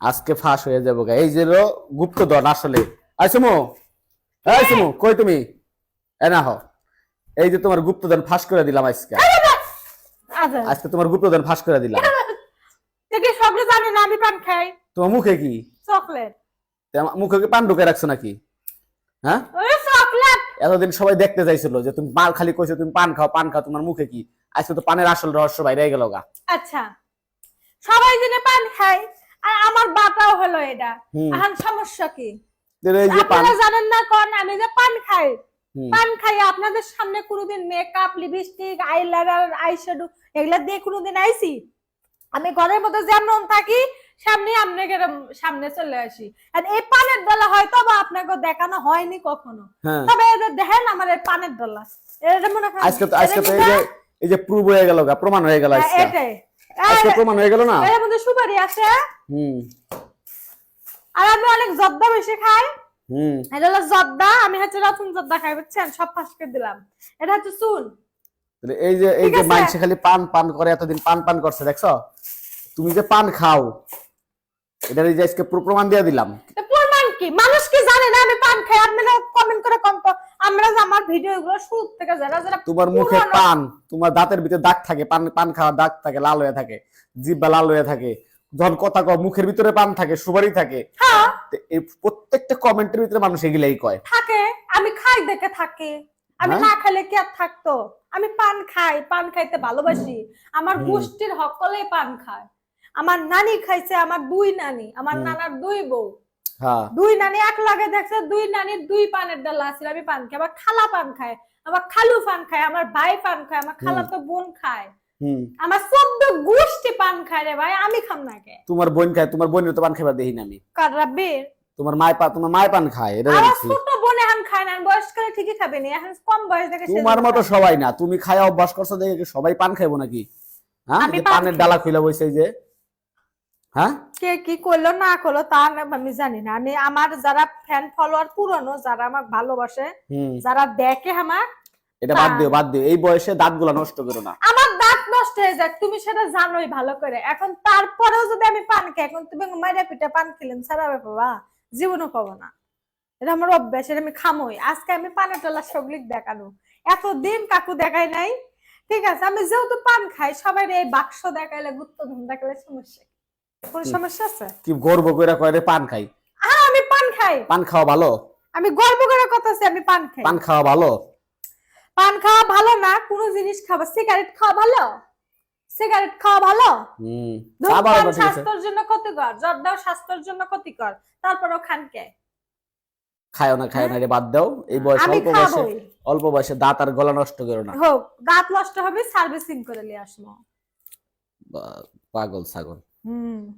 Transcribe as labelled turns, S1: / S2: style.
S1: আজকে ফাঁস হয়ে যাবো গা। এই যে গুপ্তধন আসলে। আইসমু, আইসমু কই তুমি? এ না হো, এই যে তোমার গুপ্তধন ফাঁস করে দিলাম আজকে।
S2: আচ্ছা
S1: আজকে তোমার গুপ্তধন ফাঁস করে দিলাম।
S2: দেখি সবরে জানে না আমি পান খাই।
S1: তোমার মুখে কি?
S2: চকলেট।
S1: মুখে কি পান ঢুকে রাখছো নাকি? হ্যাঁ,
S2: ওই চকলেট।
S1: এতদিন সবাই দেখতে চাইছিল যে তুমি পান খালি কইছো তুমি পান খাও পান খাও, তোমার মুখে কি? আজকে তো পানের আসল রহস্য বাইরে গেল গা।
S2: আচ্ছা সবাই জেনে পান খায় আর আমার বাটাও হলো এটা। এখন সমস্যা কি?
S1: এই যে পান
S2: আপনারা জানেন না কোন আমি যে পান খাই,
S1: হুম।
S2: পান খাই আপনাদের সামনে কোনোদিন মেকআপ লিপস্টিক আইলাইনার আইশ্যাডো এগুলা দিয়ে কোনোদিন আইছি? আমি ঘরের মধ্যে যেমন থাকি সামনে আপনাকে সামনে চলে আসি। আর এই পানের ডলা হয়তো বা আপনাকে দেখানো হয়নি কখনো,
S1: হ্যাঁ।
S2: তবে এদের দেখেন আমার এই পানের ডলা এটা মনে করেন
S1: আজকে তো এই যে প্রুভ হয়ে গেল গা, প্রমাণ হয়ে গেল আজকে।
S2: এটাই
S1: আজকে প্রমাণ হয়ে গেল না?
S2: এর মধ্যে সুপারি আছে।
S1: হুম।
S2: আর আমি অনেক জর্দা বেশি খাই।
S1: হুম।
S2: এটা হলো জর্দা, আমি হচ্ছে রসুন জর্দা খাই বুঝছেন, সব ফাঁস করে দিলাম। এটা হচ্ছে চুন।
S1: এই যে মাইনসে খালি পান পান করে এতদিন পান পান করছে দেখছো? তুমি যে পান খাও এটা এই যে আজকে প্রমাণ দিয়ে দিলাম।
S2: প্রমাণ কি? মানুষ কি জানে না আমি পান খাই? আপনারা কমেন্ট করে কম তো। আমরা যে আমার ভিডিওগুলো শুরু থেকে যারা যারা
S1: তোমার মুখে পান, তোমার দাঁতের ভিতরে দাগ থাকে, পান পান খাওয়ার দাগ থাকে, লাল হয়ে থাকে, জিহ্বা লাল হয়ে থাকে, যখন কথা কও মুখের ভিতরে পান থাকে, সুপারি থাকে।
S2: হ্যাঁ
S1: এই প্রত্যেকটা কমেন্টের ভিতরে মানুষ এগুলাই কয়
S2: থাকে। আমি খাই দেখে থাকে, আমি না খেলে কি আর থাকতো? আমি পান খাই, পান খাইতে ভালোবাসি। আমার গোষ্ঠীর সকলেই পান খায়। আমার নানি খাইছে, আমার দুই নানি, আমার নানার দুই বউ,
S1: হ্যাঁ
S2: দুই নানি এক লাগে দেখছে, দুই নানির দুই পানের ডালা আছে। আমি পান খাই, আমার খালা পান খায়, আমার খালু পান খায়, আমার ভাই পান খায়, আমার খালা তো বোন খায়, আমার 14 গোষ্ঠী পান খায় রে ভাই। আমি খাম না কে?
S1: তোমার বোন খায়, তোমার বোনের তো পান খাবার দেখি না আমি।
S2: কার রাব্বির?
S1: তোমার মায় পান খায় এটা
S2: আমার
S1: জানছি।
S2: ছোট বোন এখন খায় না, বয়স্করা ঠিকই খাবে না, এখন কম বয়স দেখে
S1: তোমার মতো সবাই না, তুমি খায় অভ্যাস করছো দেখে কি সবাই পান খাইবো নাকি? হ্যাঁ,
S2: আমি
S1: পানের ডালা খুইলা বইছে যে। হ্যাঁ,
S2: কে কি করলো না করলো তা আমি জানি না। আমি আমার যারা ফ্যান ফলোয়ার পুরনো, যারা আমাকে ভালোবাসে, যারা দেখে আমার,
S1: এটা বাদ দিও বাদ দিও, এই বয়সে দাঁতগুলা নষ্ট করো না।
S2: আমার দাঁত নষ্ট হয়ে যায় তুমি সেটা জানোই ভালো করে। এখন তারপরেও যদি আমি পান খাই, এখন তুমি মাইরা পিঠা পান খেলেন ছাড়াবে বাবা, জীবনও পাবো না। এটা আমার অভ্যাস, এটা আমি খামোই। আজকে আমি পানের টলা সবলিক দেখানো, এতদিন কাকু দেখাই নাই। ঠিক আছে, আমি যেহেতু পান খাই, সবাই এই বাক্স দেখাইলে গুপ্তধন দেখাইলে সমস্যা, কোন সমস্যা আছে?
S1: কি গর্ব কইরা কয় রে পান খাই?
S2: আমি পান খাই।
S1: পান খাওয়া ভালো?
S2: আমি গর্ব করে কথা আছে আমি পান খাই।
S1: পান খাওয়া ভালো?
S2: পান খাওয়া ভালো না, কোন জিনিস খাওয়া? সিগারেট খাওয়া ভালো? সিগারেট খাওয়া ভালো? ধূমপান স্বাস্থ্যের জন্য ক্ষতিকর, জর্দাও স্বাস্থ্যের জন্য ক্ষতিকর, তারপরেও খান কে?
S1: খায়ও না খায়ও না রে বাদ দাও। এই বয়সে অল্প বয়সে দাঁত আর গলা নষ্ট করো না।
S2: হোক দাঁত নষ্ট হবে, সার্ভিসিং করে নিয়ে আসবো।
S1: পাগল ছাগল।